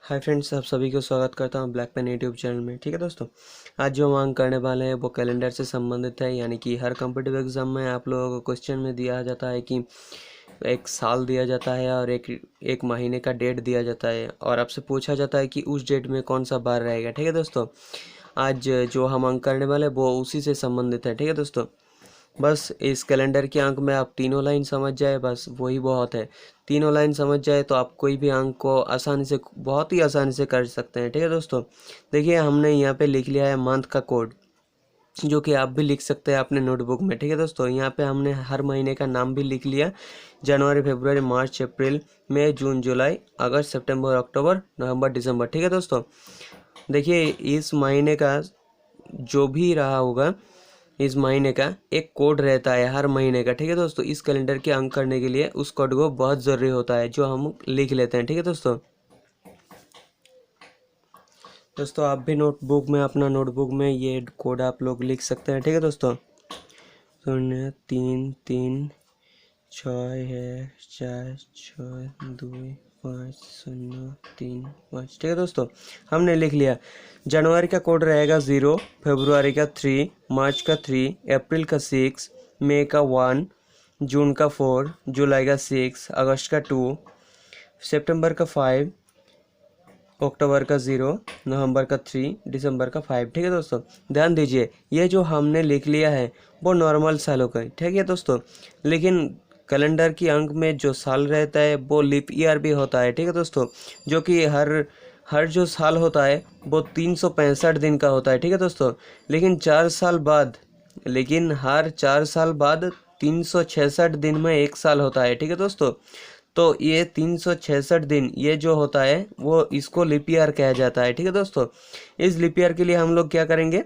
Hi friends, आप सभी को स्वागत करता हूं ब्लैक पेन यूट्यूब चैनल में। ठीक है दोस्तों, आज जो हम अंक करने वाले हैं वो कैलेंडर से संबंधित है। यानी कि हर कॉम्पिटिटिव एग्जाम में आप लोगों को क्वेश्चन में दिया जाता है कि एक साल दिया जाता है और एक महीने का डेट दिया जाता है और आपसे पूछा जाता है कि उस डेट में कौन सा बार रहेगा। ठीक है दोस्तों, आज जो हम अंक करने वाले हैं वो उसी से संबंधित है। ठीक है दोस्तों, बस इस कैलेंडर के अंक में आप तीनों लाइन समझ जाए, बस वही बहुत है। तीनों लाइन समझ जाए तो आप कोई भी अंक को आसानी से, बहुत ही आसानी से कर सकते हैं। ठीक है दोस्तों, देखिए हमने यहाँ पे लिख लिया है मंथ का कोड, जो कि आप भी लिख सकते हैं अपने नोटबुक में। ठीक है दोस्तों, यहाँ पे हमने हर महीने का नाम भी लिख लिया, जनवरी, फरवरी, मार्च, अप्रैल, मई, जून, जुलाई, अगस्त, सितंबर, अक्टूबर, नवंबर, दिसंबर। ठीक है दोस्तों, देखिए इस महीने का जो भी रहा होगा, इस महीने का एक कोड रहता है हर महीने का। ठीक है दोस्तों, इस कैलेंडर के अंक करने के लिए उस कोड को बहुत ज़रूरी होता है, जो हम लिख लेते हैं। ठीक है दोस्तों, आप भी नोटबुक में, अपना नोटबुक में ये कोड आप लोग लिख सकते हैं। ठीक है दोस्तों, 0 3 3 6 है 4 6 2 5 0 3 5। ठीक है दोस्तों, हमने लिख लिया। जनवरी का कोड रहेगा 0, फरवरी का 3, मार्च का 3, अप्रैल का 6, मई का 1, जून का 4, जुलाई का 6, अगस्त का 2, सितंबर का 5, अक्टूबर का 0, नवंबर का 3, दिसंबर का 5। ठीक है दोस्तों, ध्यान दीजिए, ये जो हमने लिख लिया है वो नॉर्मल सालों का है। ठीक है दोस्तों, लेकिन कैलेंडर की अंक में जो साल रहता है वो लीप ईयर भी होता है। ठीक है दोस्तों, जो कि हर हर जो साल होता है वो 365 दिन का होता है। ठीक है दोस्तों, लेकिन हर 4 साल बाद 366 दिन में एक साल होता है। ठीक है दोस्तों, तो ये 366 दिन ये जो होता है वो इसको लीप ईयर कहा जाता है। ठीक है दोस्तों, इस लीप ईयर के लिए हम लोग क्या करेंगे,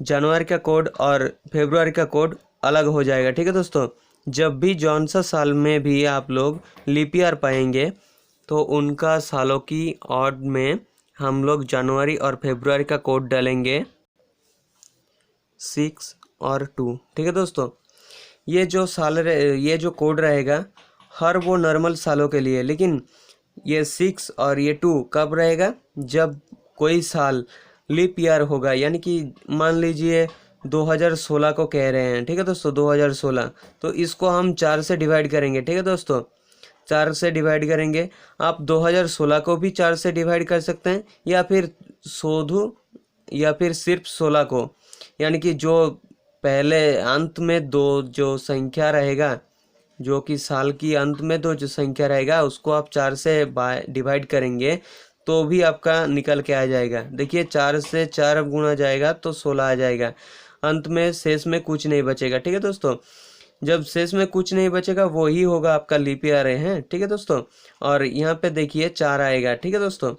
जनवरी का कोड और फरवरी का कोड अलग हो जाएगा। ठीक है दोस्तों, जब भी जौन सा साल में भी आप लोग लीप ईयर पाएंगे तो उनका सालों की ऑड में हम लोग जनवरी और फरवरी का कोड डालेंगे 6 और 2। ठीक है दोस्तों, ये जो कोड रहेगा हर वो नॉर्मल सालों के लिए, लेकिन ये 6 और ये 2 कब रहेगा, जब कोई साल लीप ईयर होगा। यानी कि मान लीजिए 2016 को कह रहे हैं। ठीक है दोस्तों, 2016, तो इसको हम 4 से डिवाइड करेंगे। ठीक है दोस्तों, 4 से डिवाइड करेंगे। आप 2016 को भी 4 से डिवाइड कर सकते हैं, या फिर सिर्फ 16 को। यानी कि जो पहले अंत में दो जो संख्या रहेगा, जो कि साल की अंत में दो जो संख्या रहेगा, उसको आप 4 से डिवाइड करेंगे तो भी आपका निकल के आ जाएगा। देखिए 4 से 4 गुणा जाएगा तो 16 आ जाएगा, अंत में शेष में कुछ नहीं बचेगा। ठीक है दोस्तों, जब शेष में कुछ नहीं बचेगा वही होगा आपका लीप ईयर है। ठीक है दोस्तों, और यहाँ पे देखिए 4 आएगा। ठीक है दोस्तों,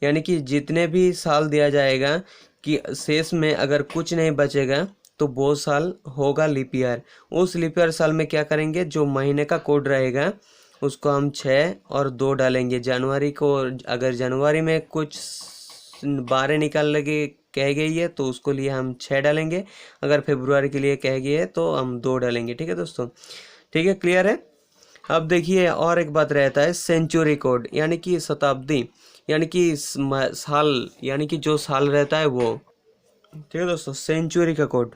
यानी कि जितने भी साल दिया जाएगा कि शेष में अगर कुछ नहीं बचेगा तो वो साल होगा लीप ईयर। उस लीप ईयर साल में क्या करेंगे, जो महीने का कोड रहेगा उसको हम 6 और 2 डालेंगे। जनवरी को अगर जनवरी में कुछ 12 निकाल लगे कह गई है तो उसको लिए हम 6 डालेंगे, अगर फरवरी के लिए कह गई है तो हम 2 डालेंगे। ठीक है दोस्तों, ठीक है, क्लियर है। अब देखिए और एक बात रहता है सेंचुरी कोड, यानी कि शताब्दी, यानी कि साल, यानी कि जो साल रहता है वो। ठीक है दोस्तों, सेंचुरी का कोड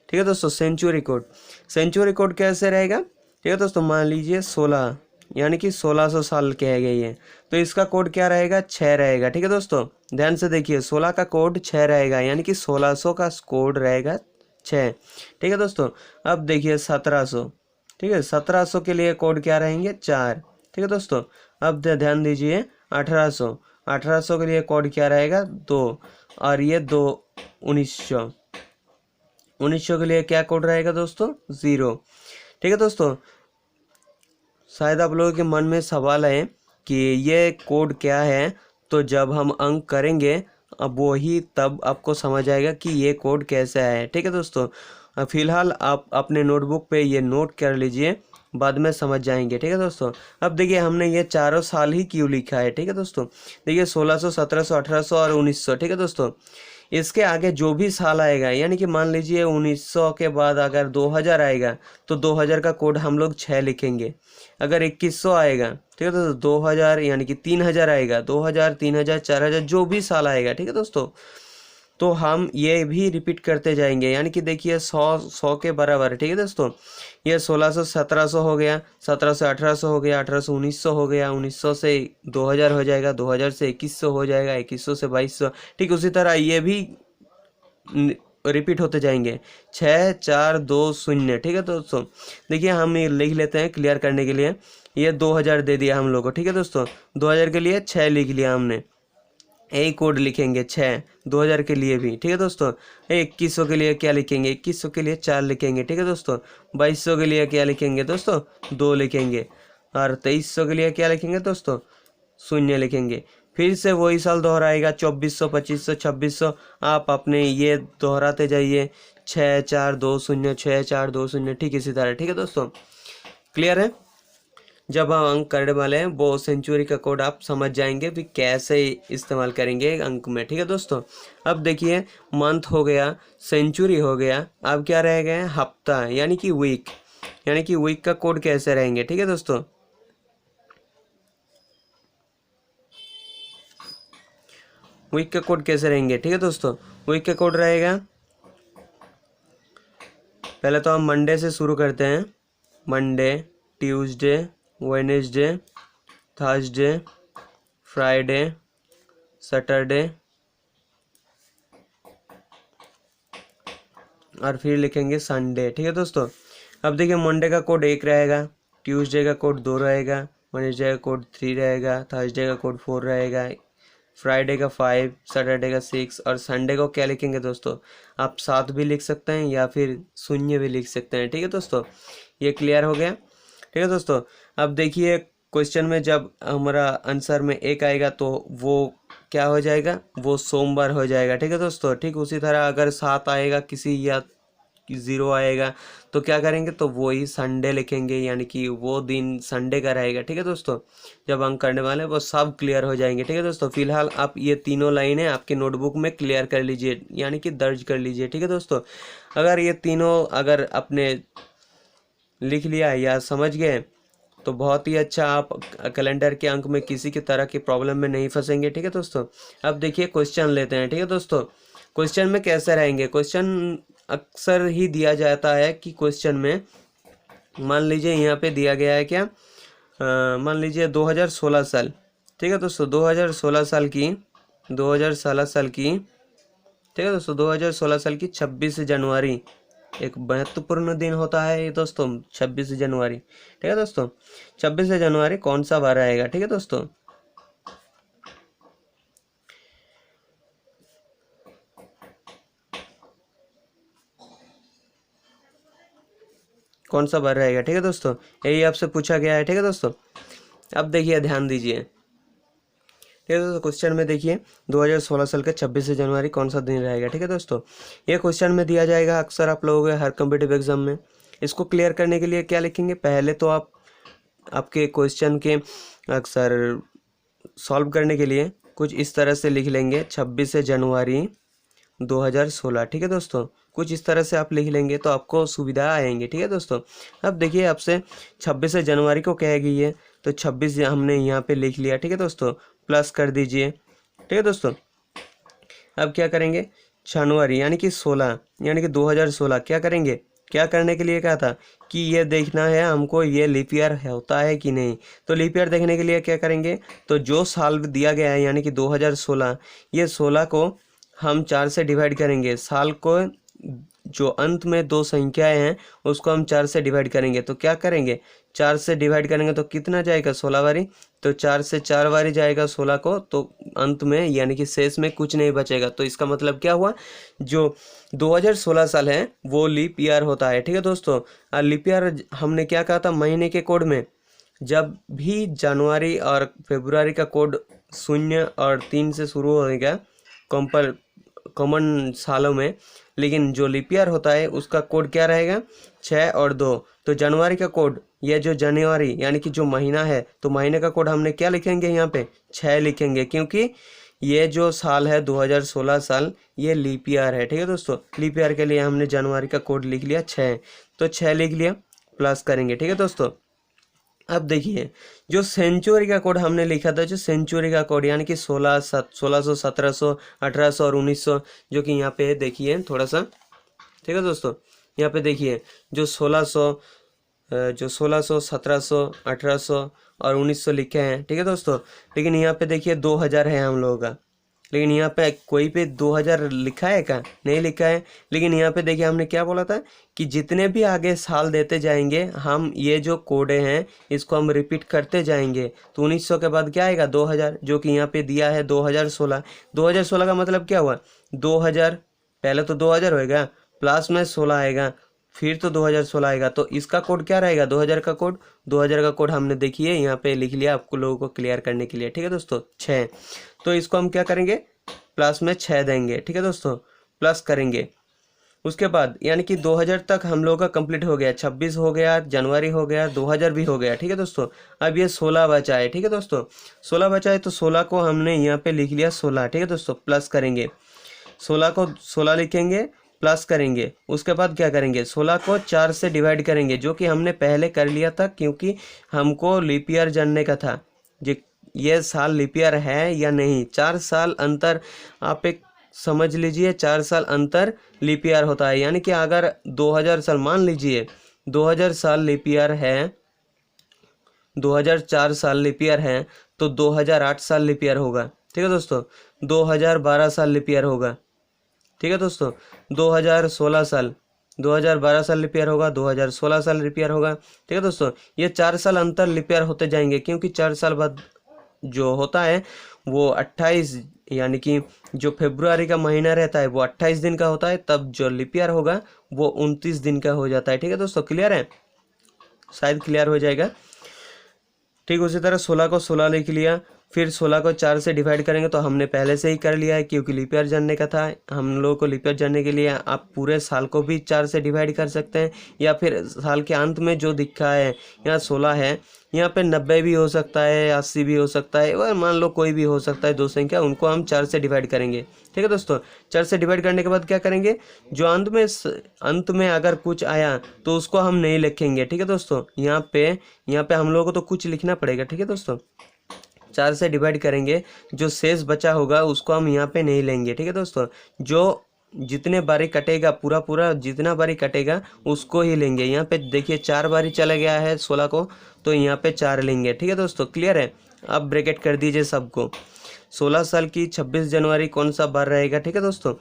ठीक है दोस्तों, सेंचुरी कोड कैसे रहेगा। ठीक है दोस्तों, मान लीजिए 16, यानी कि 1600 साल कह गई है, तो इसका कोड क्या रहेगा, 6 रहेगा। ठीक है दोस्तों, ध्यान से देखिए, 16 का कोड 6 रहेगा, यानी कि 1600 का कोड रहेगा 6। ठीक है दोस्तों, अब देखिए 1700। ठीक है, 1700 के लिए कोड क्या रहेंगे, 4। ठीक है दोस्तों, अब ध्यान दीजिए 1800 के लिए कोड क्या रहेगा, 2, और ये 2 1900 के लिए क्या कोड रहेगा दोस्तों, 0। ठीक है दोस्तों, शायद आप लोगों के मन में सवाल है कि ये कोड क्या है, तो जब हम अंक करेंगे अब वही तब आपको समझ आएगा कि ये कोड कैसा है। ठीक है दोस्तों, फिलहाल आप अपने नोटबुक पे ये नोट कर लीजिए, बाद में समझ जाएंगे। ठीक है दोस्तों, अब देखिए हमने ये चारों साल ही क्यों लिखा है। ठीक है दोस्तों, देखिए 1600, 1700, 1800 और 1900। ठीक है दोस्तों, इसके आगे जो भी साल आएगा, यानी कि मान लीजिए 1900 के बाद अगर 2000 आएगा तो 2000 का कोड हम लोग 6 लिखेंगे। अगर 2100 आएगा, ठीक है दोस्तों, 2000 यानी कि 3000 आएगा, 2000, 3000, 4000 जो भी साल आएगा, ठीक है दोस्तों, तो हम ये भी रिपीट करते जाएंगे। यानी कि देखिए 100 के बराबर है, ठीक है दोस्तों। ये 1600 1700 हो गया, 1700 से 1800 हो गया, 1800 1900 हो गया, 1900 से 2000 हो जाएगा, 2000 से 2100 हो जाएगा, 2100 से 2200। ठीक उसी तरह ये भी रिपीट होते जाएंगे। 6 4 2 0, ठीक है दोस्तों। देखिए हम ये लिख लेते हैं क्लियर करने के लिए। ये 2000 दे दिया हम लोग को, ठीक है दोस्तों। 2000 के लिए 6 लिख लिया हमने, यही कोड लिखेंगे 6 2000 के लिए भी, ठीक है दोस्तों। 2100 के लिए क्या लिखेंगे, 2100 के लिए 4 लिखेंगे, ठीक है दोस्तों। 2200 के लिए क्या लिखेंगे दोस्तों, 2 लिखेंगे। और 2300 के लिए क्या लिखेंगे दोस्तों, 0 लिखेंगे। फिर से वही साल दोहराएगा, 2400 2500 2600। आप अपने ये दोहराते जाइए, 6 4 2 0 6 4 2 0, ठीक इसी तरह, ठीक है दोस्तों। क्लियर है। जब हम अंक करने वाले हैं वो सेंचुरी का कोड आप समझ जाएंगे भी कैसे इस्तेमाल करेंगे अंक में, ठीक है दोस्तों। अब देखिए मंथ हो गया, सेंचुरी हो गया, अब क्या रह गए, हफ्ता यानी कि वीक। यानी कि वीक का कोड कैसे रहेंगे, ठीक है दोस्तों। वीक का कोड कैसे रहेंगे, ठीक है दोस्तों। वीक का कोड रहेगा, पहले तो हम मंडे से शुरू करते हैं। Monday, Tuesday, Wednesday, Thursday, Friday, Saturday, और फिर लिखेंगे संडे, ठीक है दोस्तों। अब देखिए मंडे का कोड 1 रहेगा, ट्यूसडे का कोड 2 रहेगा, वेडनेसडे का कोड 3 रहेगा, थर्सडे का कोड 4 रहेगा, फ्राइडे का 5, सैटरडे का 6, और संडे को क्या लिखेंगे दोस्तों, आप 7 भी लिख सकते हैं या फिर 0 भी लिख सकते हैं, ठीक है दोस्तों। ये क्लियर हो गया, ठीक है दोस्तों। अब देखिए क्वेश्चन में जब हमारा आंसर में 1 आएगा तो वो क्या हो जाएगा, वो सोमवार हो जाएगा, ठीक है दोस्तों। ठीक उसी तरह अगर 7 आएगा किसी या 0 आएगा तो क्या करेंगे, तो वो ही संडे लिखेंगे, यानी कि वो दिन संडे का रहेगा, ठीक है दोस्तों। जब अंक करने वाले हैं वो सब क्लियर हो जाएंगे, ठीक है दोस्तों। फिलहाल आप ये तीनों लाइनें आपके नोटबुक में क्लियर कर लीजिए, यानी कि दर्ज कर लीजिए, ठीक है दोस्तों। अगर ये तीनों अगर अपने लिख लिया या समझ गए तो बहुत ही अच्छा, आप कैलेंडर के अंक में किसी की तरह की प्रॉब्लम में नहीं फंसेंगे, ठीक है दोस्तों। अब देखिए क्वेश्चन लेते हैं, ठीक है दोस्तों। क्वेश्चन में कैसे रहेंगे, क्वेश्चन अक्सर ही दिया जाता है कि क्वेश्चन में मान लीजिए यहाँ पे दिया गया है क्या, मान लीजिए 2016 साल, ठीक है दोस्तों। 2016 साल की, 2016 साल की, ठीक है दोस्तों, 2016 साल की 26 जनवरी एक महत्वपूर्ण दिन होता है ये दोस्तों, 26 जनवरी, ठीक है दोस्तों। 26 जनवरी कौन सा वार आएगा, ठीक है दोस्तों। कौन सा वार रहेगा, ठीक है दोस्तों, यही आपसे पूछा गया है, ठीक है दोस्तों। अब देखिए ध्यान दीजिए, ठीक है दोस्तों। क्वेश्चन में देखिए 2016 साल का 26 जनवरी कौन सा दिन रहेगा, ठीक है दोस्तों। ये क्वेश्चन में दिया जाएगा अक्सर आप लोगों के हर कॉम्पिटिटिव एग्जाम में। इसको क्लियर करने के लिए क्या लिखेंगे, पहले तो आप आपके क्वेश्चन के अक्सर सॉल्व करने के लिए कुछ इस तरह से लिख लेंगे, 26 जनवरी 2016, ठीक है दोस्तों। कुछ इस तरह से आप लिख लेंगे तो आपको सुविधा आएंगे, ठीक है दोस्तों। अब देखिए आपसे 26 जनवरी को कह गई है तो 26 हमने यहाँ पे लिख लिया, ठीक है दोस्तों। प्लस कर दीजिए, ठीक है दोस्तों। अब क्या करेंगे, जनवरी यानी कि 16, यानी कि 2016 क्या करेंगे, क्या करने के लिए कहा था कि ये देखना है हमको ये लीप ईयर होता है कि नहीं। तो लीप ईयर देखने के लिए क्या करेंगे, तो जो साल दिया गया है यानी कि 2016, ये 16 को हम 4 से डिवाइड करेंगे। साल को जो अंत में 2 संख्याएं हैं उसको हम 4 से डिवाइड करेंगे। तो क्या करेंगे, 4 से डिवाइड करेंगे तो कितना जाएगा, 16 बारी। तो 4 से 4 बारी जाएगा 16 को, तो अंत में यानी कि शेष में कुछ नहीं बचेगा। तो इसका मतलब क्या हुआ, जो 2016 साल है वो लीप ईयर होता है, ठीक है दोस्तों। और लीप ईयर हमने क्या कहा था महीने के कोड में, जब भी जनवरी और फरवरी का कोड 0 और 3 से शुरू होगा कॉमन सालों में, लेकिन जो लीप ईयर होता है उसका कोड क्या रहेगा, 6 और 2। तो जनवरी का कोड, यह जो जनवरी यानी कि जो महीना है, तो महीने का कोड हमने क्या लिखेंगे यहाँ पे, 6 लिखेंगे, क्योंकि ये जो साल है 2016 साल, ये लीप ईयर है। ठीक है दोस्तों, लीप ईयर के लिए हमने जनवरी का कोड लिख लिया 6, तो 6 लिख लिया, प्लस करेंगे। ठीक है दोस्तों, अब देखिए जो सेंचुरी का कोड हमने लिखा था, जो सेंचुरी का कोड यानी कि 1600, 1700, 1800 और 1900, जो कि यहाँ पे देखिए थोड़ा सा। ठीक है दोस्तों, यहाँ पे देखिए जो 1600, 1700, 1800 और 1900 लिखे हैं। ठीक है दोस्तों, लेकिन यहाँ पे देखिए 2000 है हम लोगों का, लेकिन यहाँ पे कोई पे 2000 लिखा है क्या? नहीं लिखा है। लेकिन यहाँ पे देखिए हमने क्या बोला था कि जितने भी आगे साल देते जाएंगे हम, ये जो कोडे हैं इसको हम रिपीट करते जाएंगे। तो 1900 के बाद क्या आएगा? 2000, जो कि यहाँ पे दिया है 2016। 2016 का मतलब क्या हुआ? 2000, पहले तो 2000 होएगा, प्लस में 16 आएगा, फिर तो 2016 आएगा। तो इसका कोड क्या रहेगा? 2000 का कोड। 2000 का कोड हमने देखिए यहाँ पे लिख लिया आपको लोगों को क्लियर करने के लिए। ठीक है दोस्तों, 6, तो इसको हम क्या करेंगे? प्लस में 6 देंगे। ठीक है दोस्तों, प्लस करेंगे। उसके बाद यानी कि 2000 तक हम लोगों का कंप्लीट हो गया, 26 हो गया, जनवरी हो गया, 2000 भी हो गया। ठीक है दोस्तों, अब ये 16 बचा है। ठीक है दोस्तों, 16 बचा है, तो 16 को हमने यहाँ पे लिख लिया 16। ठीक है दोस्तों, प्लस करेंगे, 16 को 16 लिखेंगे, प्लस करेंगे। उसके बाद क्या करेंगे? 16 को 4 से डिवाइड करेंगे, जो कि हमने पहले कर लिया था, क्योंकि हमको लीप ईयर जानने का था ये साल लीप ईयर है या नहीं। 4 साल अंतर, आप एक समझ लीजिए, 4 साल अंतर लीप ईयर होता है। यानी कि अगर 2000 साल, मान लीजिए 2000 साल लीप ईयर है, 2004 साल लीप ईयर है, तो 2008 साल लीप ईयर होगा। ठीक है दोस्तों, 2012 साल लीप ईयर होगा। ठीक है दोस्तों, 2016 साल, 2012 साल लीप ईयर होगा, 2016 साल लीप ईयर होगा। ठीक है दोस्तों, ये 4 साल अंतर लीप ईयर होते जाएंगे, क्योंकि 4 साल बाद जो होता है वो 28, यानी कि जो फरवरी का महीना रहता है वो 28 दिन का होता है, तब जो लीप ईयर होगा वो 29 दिन का हो जाता है। ठीक है दोस्तों, क्लियर है? शायद क्लियर हो जाएगा। ठीक उसी तरह 16 को 16 लिख लिया, फिर 16 को 4 से डिवाइड करेंगे, तो हमने पहले से ही कर लिया है, क्योंकि लीप ईयर जानने का था। हम लोगों को लीप ईयर जानने के लिए आप पूरे साल को भी 4 से डिवाइड कर सकते हैं, या फिर साल के अंत में जो दिखा है यहाँ 16 है, यहाँ पे 90 भी हो सकता है, 80 भी हो सकता है, और मान लो कोई भी हो सकता है, दो संख्या, उनको हम 4 से डिवाइड करेंगे। ठीक है दोस्तों, 4 से डिवाइड करने के बाद क्या करेंगे? जो अंत में अगर कुछ आया तो उसको हम नहीं लिखेंगे। ठीक है दोस्तों, यहाँ पे हम लोगों को तो कुछ लिखना पड़ेगा। ठीक है दोस्तों, 4 से डिवाइड करेंगे, जो शेष बचा होगा उसको हम यहाँ पे नहीं लेंगे। ठीक है दोस्तों, जो जितने बारी कटेगा, पूरा जितना बारी कटेगा उसको ही लेंगे। यहाँ पे देखिए 4 बारी चला गया है 16 को, तो यहाँ पे 4 लेंगे। ठीक है दोस्तों, क्लियर है? अब ब्रैकेट कर दीजिए सबको। 16 साल की 26 जनवरी कौन सा बार रहेगा? ठीक है दोस्तों,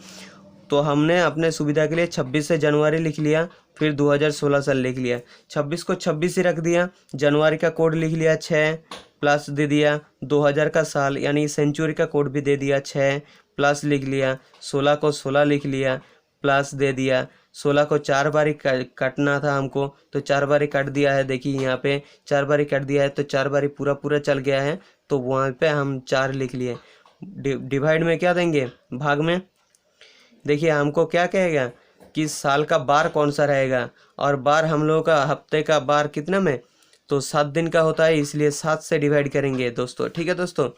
तो हमने अपने सुविधा के लिए 26 से जनवरी लिख लिया, फिर 2016 साल लिख लिया। 26 को 26 ही रख दिया, जनवरी का कोड लिख लिया 6, प्लस दे दिया 2000 का साल यानी सेंचुरी का कोड भी दे दिया 6, प्लस लिख लिया। 16 को 16 लिख लिया, प्लस दे दिया। 16 को 4 बारी काटना था हमको, तो 4 बारी काट दिया है। देखिए यहाँ पे 4 बारी काट दिया है, तो 4 बारी पूरा चल गया है, तो वहाँ पे हम 4 लिख लिए। डिवाइड में क्या देंगे? भाग में। देखिए हमको क्या कहेगा कि साल का बार कौन सा रहेगा, और बार हम लोगों का हफ्ते का बार कितना में, तो 7 दिन का होता है, इसलिए 7 से डिवाइड करेंगे दोस्तों। ठीक है दोस्तों,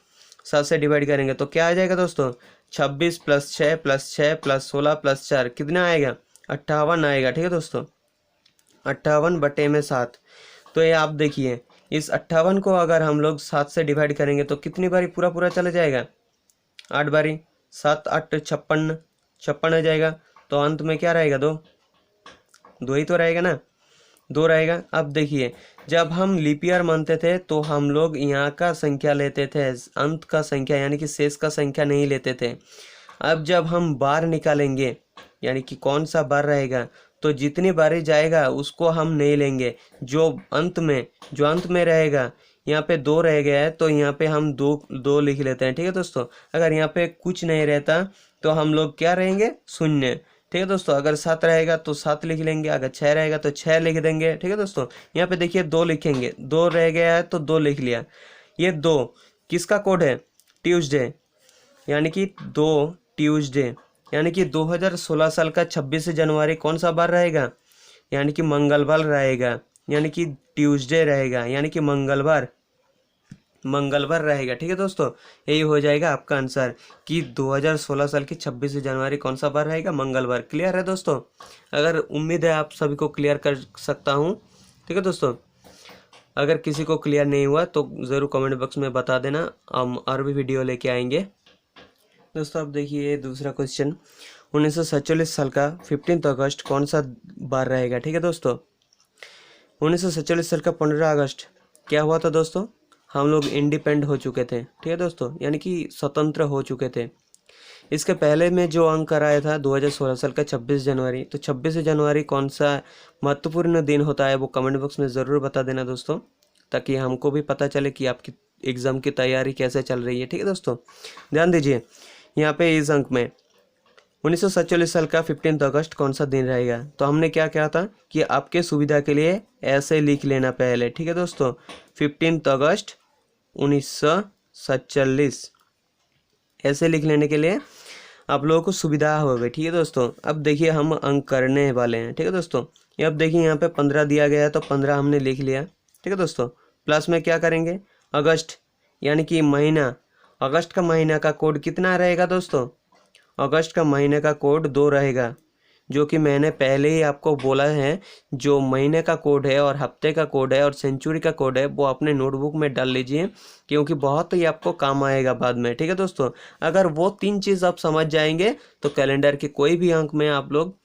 7 से डिवाइड करेंगे तो क्या आ जाएगा दोस्तों? 26 प्लस 6 प्लस 6 प्लस 16 प्लस 4 कितना आएगा? 58 आएगा। ठीक है दोस्तों, 58/7। तो ये आप देखिए, इस 58 को अगर हम लोग 7 से डिवाइड करेंगे तो कितनी बारी पूरा चला जाएगा? 8 बारी। 7 8 56, 56 आ जाएगा। तो अंत में क्या रहेगा? 2 ही तो रहेगा ना, 2 रहेगा। अब देखिए, जब हम लीप ईयर मानते थे तो हम लोग यहाँ का संख्या लेते थे, अंत का संख्या यानी कि शेष का संख्या नहीं लेते थे। अब जब हम बार निकालेंगे, यानी कि कौन सा बार रहेगा, तो जितनी बारी जाएगा उसको हम नहीं लेंगे। जो अंत में रहेगा, यहाँ पे 2 रह गया है, तो यहाँ पे हम 2 लिख लेते हैं। ठीक है दोस्तों, अगर यहाँ पे कुछ नहीं रहता तो हम लोग क्या रहेंगे? 0। ठीक है दोस्तों, अगर 7 रहेगा तो 7 लिख लेंगे, अगर 6 रहेगा तो 6 लिख देंगे। ठीक है दोस्तों, यहाँ पे देखिए 2 लिखेंगे, 2 रह गया है तो 2 लिख लिया। ये 2 किसका कोड है? ट्यूसडे, यानी कि 2 ट्यूसडे, यानी कि 2016 साल का 26 जनवरी कौन सा बार रहेगा? यानी कि मंगलवार रहेगा, यानी कि ट्यूसडे रहेगा, यानी कि मंगलवार। मंगलवार रहेगा। ठीक है दोस्तों, यही हो जाएगा आपका आंसर कि 2016 साल की 26 जनवरी कौन सा बार रहेगा, मंगलवार। क्लियर है दोस्तों? अगर उम्मीद है आप सभी को क्लियर कर सकता हूँ। ठीक है दोस्तों, अगर किसी को क्लियर नहीं हुआ तो ज़रूर कमेंट बॉक्स में बता देना, हम और भी वीडियो लेके आएंगे। दोस्तों अब देखिए दूसरा क्वेश्चन, 1947 साल का 15 अगस्त कौन सा बार रहेगा। ठीक है दोस्तों, 1947 साल का 15 अगस्त क्या हुआ था दोस्तों, हम लोग इंडिपेंड हो चुके थे। ठीक है दोस्तों, यानी कि स्वतंत्र हो चुके थे। इसके पहले में जो अंक कराया था 2016 साल का 26 जनवरी, तो 26 जनवरी कौन सा महत्वपूर्ण दिन होता है वो कमेंट बॉक्स में ज़रूर बता देना दोस्तों, ताकि हमको भी पता चले कि आपकी एग्ज़ाम की तैयारी कैसे चल रही है। ठीक है दोस्तों, ध्यान दीजिए यहाँ पे इस अंक में 1947 साल का 15 अगस्त कौन सा दिन रहेगा। तो हमने क्या कहा था कि आपके सुविधा के लिए ऐसे लिख लेना पहले। ठीक है दोस्तों, 15 अगस्त 1947 ऐसे लिख लेने के लिए आप लोगों को सुविधा होगी। ठीक है दोस्तों, अब देखिए हम अंक करने वाले हैं। ठीक है दोस्तों, ये अब देखिए यहाँ पे 15 दिया गया है तो 15 हमने लिख लिया। ठीक है दोस्तों, प्लस में क्या करेंगे, अगस्त यानी कि महीना, अगस्त का महीना का कोड कितना रहेगा दोस्तों, अगस्त का महीने का कोड 2 रहेगा, जो कि मैंने पहले ही आपको बोला है। जो महीने का कोड है और हफ्ते का कोड है और सेंचुरी का कोड है वो अपने नोटबुक में डाल लीजिए, क्योंकि बहुत ही आपको काम आएगा बाद में। ठीक है दोस्तों, अगर वो 3 चीज़ आप समझ जाएंगे तो कैलेंडर के कोई भी अंक में आप लोग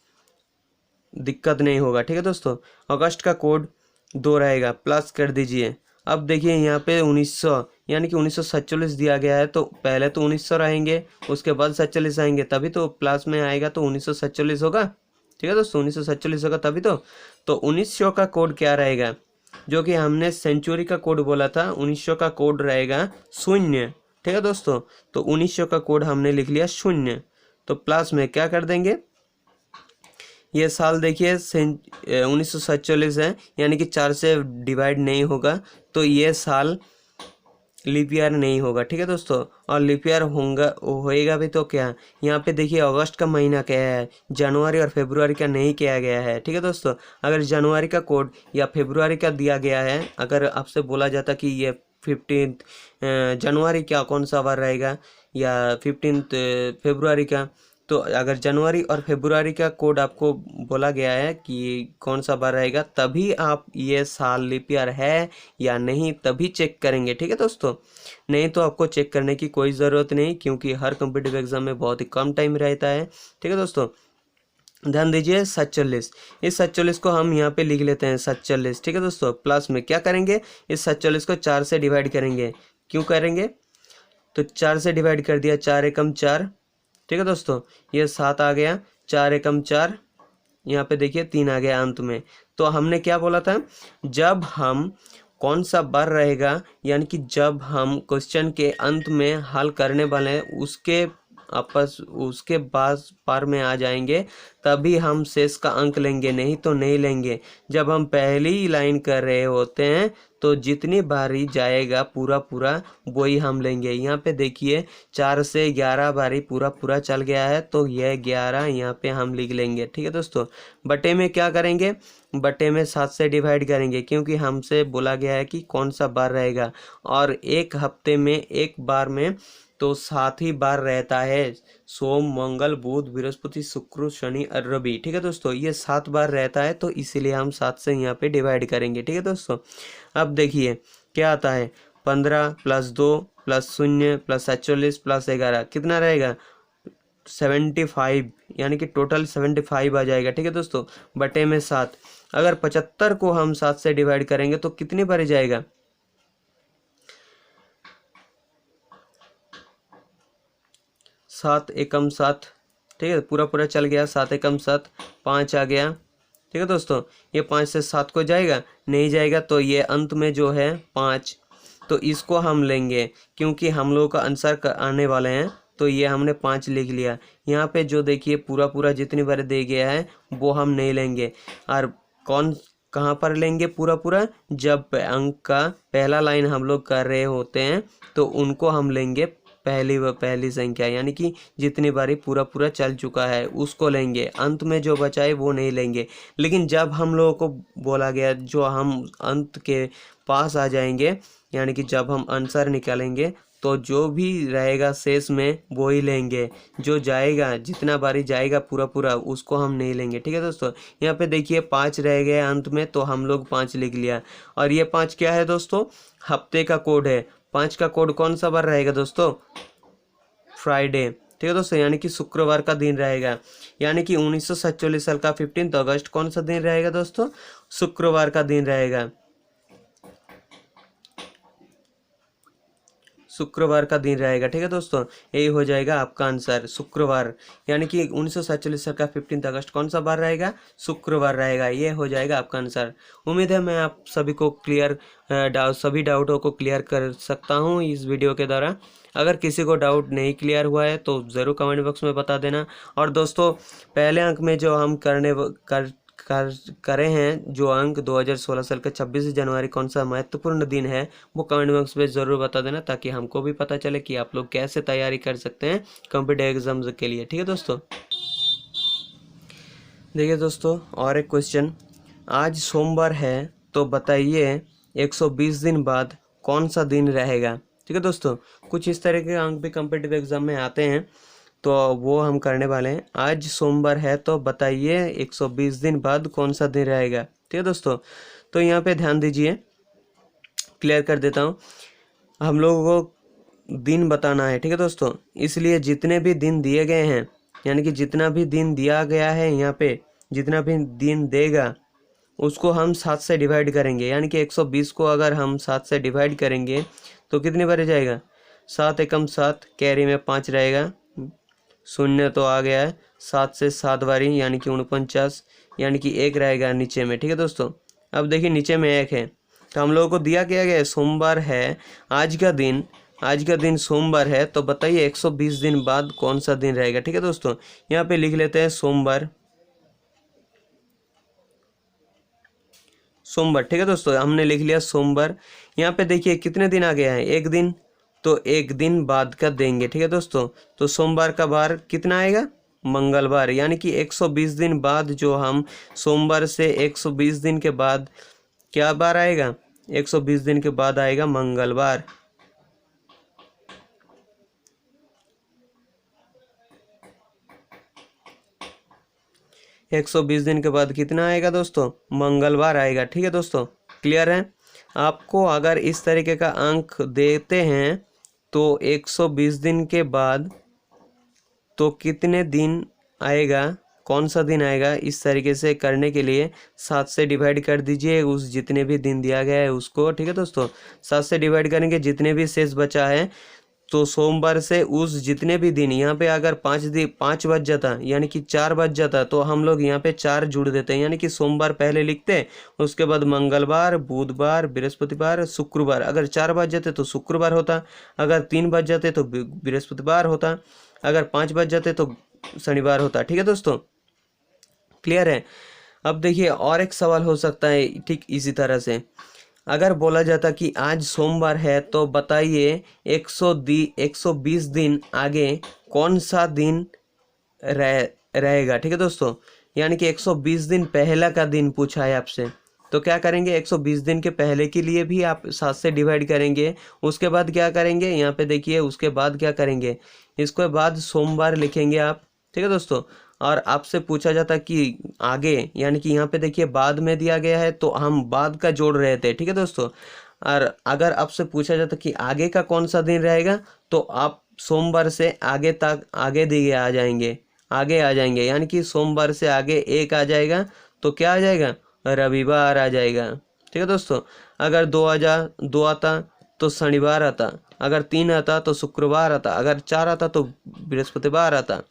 दिक्कत नहीं होगा। ठीक है दोस्तों, अगस्त का कोड 2 रहेगा, प्लस कर दीजिए। अब देखिए यहाँ पे 1900 यानी कि 1947 दिया गया है, तो पहले तो 1900 रहेंगे, उसके बाद 47 आएंगे, तभी तो प्लस में आएगा तो 1947 होगा। ठीक है दोस्तों, 1947 होगा तभी तो 1900 का कोड क्या रहेगा, जो कि हमने सेंचुरी का कोड बोला था, 1900 का कोड रहेगा 0। ठीक है दोस्तों, तो 1900 का कोड हमने लिख लिया 0, तो प्लस में क्या कर देंगे, ये साल देखिए 1947 है, यानी कि 4 से डिवाइड नहीं होगा, तो ये साल लीप ईयर नहीं होगा। ठीक है दोस्तों, और लीप ईयर होएगा भी तो क्या, यहाँ पे देखिए अगस्त का महीना क्या है, जनवरी और फरवरी का नहीं किया गया है। ठीक है दोस्तों, अगर जनवरी का कोड या फरवरी का दिया गया है, अगर आपसे बोला जाता कि ये 15 जनवरी क्या कौन सा बार रहेगा या 15 फरवरी का, तो अगर जनवरी और फरवरी का कोड आपको बोला गया है कि कौन सा बार रहेगा, तभी आप ये साल लीप ईयर है या नहीं तभी चेक करेंगे। ठीक है दोस्तों, नहीं तो आपको चेक करने की कोई ज़रूरत नहीं, क्योंकि हर कॉम्पिटिटिव एग्जाम में बहुत ही कम टाइम रहता है। ठीक है दोस्तों, ध्यान दीजिए 47, इस 47 को हम यहाँ पे लिख लेते हैं 47। ठीक है दोस्तों, प्लस में क्या करेंगे, इस 47 को 4 से डिवाइड करेंगे। क्यों करेंगे, तो 4 से डिवाइड कर दिया, 4 एकम 4। ठीक है दोस्तों, ये 7 आ गया, 4 एकम 4, यहाँ पे देखिए 3 आ गया अंत में। तो हमने क्या बोला था, जब हम कौन सा बार रहेगा, यानी कि जब हम क्वेश्चन के अंत में हल करने वाले हैं उसके बाद पार में आ जाएंगे, तभी हम शेष का अंक लेंगे, नहीं तो नहीं लेंगे। जब हम पहली लाइन कर रहे होते हैं तो जितनी बारी जाएगा पूरा पूरा वही हम लेंगे। यहाँ पे देखिए 4 से 11 बारी पूरा पूरा चल गया है, तो यह 11 यहाँ पे हम लिख लेंगे। ठीक है दोस्तों, बटे में क्या करेंगे, बटे में 7 से डिवाइड करेंगे, क्योंकि हमसे बोला गया है कि कौन सा बार रहेगा, और एक हफ्ते में एक बार में तो 7 ही बार रहता है, सोम मंगल बुध बृहस्पति शुक्र शनि और रवि। ठीक है दोस्तों, ये 7 बार रहता है, तो इसीलिए हम 7 से यहाँ पे डिवाइड करेंगे। ठीक है दोस्तों, अब देखिए क्या आता है, 15 + 2 + 0 + 47 + 11 कितना रहेगा, 75, यानी कि टोटल 75 आ जाएगा। ठीक है दोस्तों, बटे में 7, अगर 75 को हम 7 से डिवाइड करेंगे तो कितनी बार जाएगा, 7 एकम 7। ठीक है, पूरा पूरा चल गया, 7 एकम 7, 5 आ गया। ठीक है दोस्तों, ये 5 से 7 को जाएगा, नहीं जाएगा, तो ये अंत में जो है 5, तो इसको हम लेंगे, क्योंकि हम लोगों का आंसर आने वाले हैं, तो ये हमने 5 लिख लिया। यहाँ पे जो देखिए पूरा पूरा जितनी बार दे गया है वो हम नहीं लेंगे, और कहाँ पर लेंगे पूरा पूरा, जब अंक का पहला लाइन हम लोग कर रहे होते हैं तो उनको हम लेंगे पहली संख्या, यानी कि जितनी बारी पूरा पूरा चल चुका है उसको लेंगे, अंत में जो बचा है वो नहीं लेंगे। लेकिन जब हम लोगों को बोला गया जो हम अंत के पास आ जाएंगे, यानी कि जब हम आंसर निकालेंगे तो जो भी रहेगा शेष में वो ही लेंगे, जो जाएगा जितना बारी जाएगा पूरा पूरा उसको हम नहीं लेंगे। ठीक है दोस्तों, यहाँ पे देखिए 5 रह गए अंत में, तो हम लोग 5 लिख लिया। और ये 5 क्या है दोस्तों, हफ्ते का कोड है। 5 का कोड कौन सा बार रहेगा दोस्तों, फ्राइडे। ठीक है दोस्तों, यानी कि शुक्रवार का दिन रहेगा। यानी कि 1947 साल का 15 अगस्त कौन सा दिन रहेगा दोस्तों, शुक्रवार का दिन रहेगा, शुक्रवार का दिन रहेगा। ठीक है दोस्तों, यही हो जाएगा आपका आंसर, शुक्रवार। यानी कि 1947 साल का 15 अगस्त कौन सा बार रहेगा, शुक्रवार रहेगा। ये हो जाएगा आपका आंसर। उम्मीद है मैं आप सभी को सभी डाउटों को क्लियर कर सकता हूँ इस वीडियो के द्वारा। अगर किसी को डाउट नहीं क्लियर हुआ है तो ज़रूर कमेंट बॉक्स में बता देना। और दोस्तों पहले अंक में जो हम करे हैं जो अंक 2016 साल का 26 जनवरी कौन सा महत्वपूर्ण दिन है, वो कमेंट बॉक्स में ज़रूर बता देना, ताकि हमको भी पता चले कि आप लोग कैसे तैयारी कर सकते हैं कॉम्पिटिटिव एग्जाम्स के लिए। ठीक है दोस्तों, देखिए दोस्तों और एक क्वेश्चन, आज सोमवार है तो बताइए 120 दिन बाद कौन सा दिन रहेगा। ठीक है दोस्तों, कुछ इस तरह के अंक भी कॉम्पिटिटिव एग्जाम में आते हैं, तो वो हम करने वाले हैं। आज सोमवार है तो बताइए 120 दिन बाद कौन सा दिन रहेगा। ठीक है दोस्तों, तो यहाँ पे ध्यान दीजिए, क्लियर कर देता हूँ। हम लोगों को दिन बताना है। ठीक है दोस्तों, इसलिए जितने भी दिन दिए गए हैं, यानी कि जितना भी दिन दिया गया है यहाँ पे, जितना भी दिन देगा उसको हम 7 से डिवाइड करेंगे। यानी कि 120 को अगर हम 7 से डिवाइड करेंगे तो कितनी बार जाएगा, 7 एकम 7, कैरी में 5 रहेगा, शून्य तो आ गया है, 7 से 7 बारी यानी कि 49, यानी कि 1 रहेगा नीचे में। ठीक है दोस्तों, अब देखिए नीचे में 1 है, तो हम लोगों को दिया क्या गया है, सोमवार है, आज का दिन सोमवार है, तो बताइए 120 दिन बाद कौन सा दिन रहेगा। ठीक है दोस्तों, यहाँ पे लिख लेते हैं सोमवार। ठीक है दोस्तों, हमने लिख लिया सोमवार। यहाँ पे देखिए कितने दिन आ गया है, 1 दिन, तो 1 दिन बाद का देंगे। ठीक है दोस्तों, तो सोमवार का बार कितना आएगा, मंगलवार। यानी कि 120 दिन बाद जो हम सोमवार से 120 दिन के बाद क्या बार आएगा, 120 दिन के बाद आएगा मंगलवार। एक 120 दिन के बाद कितना आएगा दोस्तों, मंगलवार आएगा। ठीक है दोस्तों, क्लियर है। आपको अगर इस तरीके का अंक देते हैं तो 120 दिन के बाद तो कितने दिन आएगा, कौन सा दिन आएगा, इस तरीके से करने के लिए 7 से डिवाइड कर दीजिए उस जितने भी दिन दिया गया है उसको। ठीक है दोस्तों, 7 से डिवाइड करेंगे, जितने भी शेष बचा है तो सोमवार से उस जितने भी दिन, यहाँ पे अगर 5 बज जाता यानी कि 4 बज जाता तो हम लोग यहाँ पे 4 जुड़ देते हैं, यानी कि सोमवार पहले लिखते, उसके बाद मंगलवार, बुधवार, बृहस्पतिवार, शुक्रवार। अगर 4 बज जाते तो शुक्रवार होता, अगर 3 बज जाते तो बृहस्पतिवार होता, अगर 5 बज जाते तो शनिवार होता। ठीक है दोस्तों, क्लियर है। अब देखिए और एक सवाल हो सकता है ठीक इसी तरह से, अगर बोला जाता कि आज सोमवार है तो बताइए 120 दिन आगे कौन सा दिन रहेगा। ठीक है दोस्तों, यानी कि 120 दिन पहला का दिन पूछा है आपसे, तो क्या करेंगे, 120 दिन के पहले के लिए भी आप 7 से डिवाइड करेंगे, उसके बाद क्या करेंगे, यहाँ पे देखिए उसके बाद क्या करेंगे, इसके बाद सोमवार लिखेंगे आप। ठीक है दोस्तों, और आपसे पूछा जाता कि आगे, यानी कि यहाँ पे देखिए बाद में दिया गया है तो हम बाद का जोड़ रहे थे। ठीक है दोस्तों, और अगर आपसे पूछा जाता कि आगे का कौन सा दिन रहेगा तो आप सोमवार से आगे तक आगे दिए आगे आ जाएंगे, यानी कि सोमवार से आगे 1 आ जाएगा तो क्या आ जाएगा, रविवार आ जाएगा। ठीक है दोस्तों, अगर 2 आता तो शनिवार आता, अगर 3 आता तो शुक्रवार आता, अगर 4 आता तो बृहस्पतिवार आता।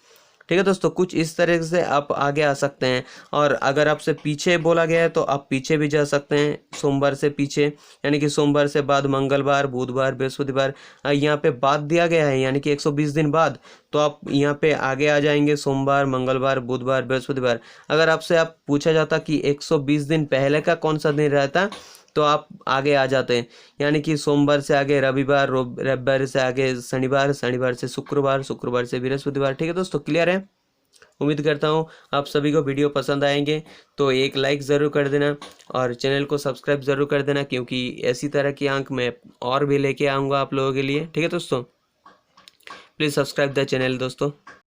ठीक है दोस्तों, कुछ इस तरह से आप आगे आ सकते हैं। और अगर आपसे पीछे बोला गया है तो आप पीछे भी जा सकते हैं, सोमवार से पीछे, यानी कि सोमवार से बाद मंगलवार, बुधवार, बृहस्पतिवार। यहाँ पे बाद दिया गया है यानी कि 120 दिन बाद, तो आप यहाँ पे आगे आ जाएंगे, सोमवार, मंगलवार, बुधवार, बृहस्पतिवार। अगर आपसे पूछा जाता कि 120 दिन पहले का कौन सा दिन रहता तो आप आगे आ जाते हैं। यानी कि सोमवार से आगे रविवार, रविवार से आगे शनिवार, शनिवार से शुक्रवार, शुक्रवार से बृहस्पतिवार। ठीक है दोस्तों, क्लियर है? उम्मीद करता हूँ आप सभी को वीडियो पसंद आएंगे, तो एक लाइक ज़रूर कर देना और चैनल को सब्सक्राइब ज़रूर कर देना, क्योंकि ऐसी तरह की अंक मैं और भी लेके आऊँगा आप लोगों के लिए। ठीक है दोस्तों, प्लीज़ सब्सक्राइब द चैनल दोस्तों।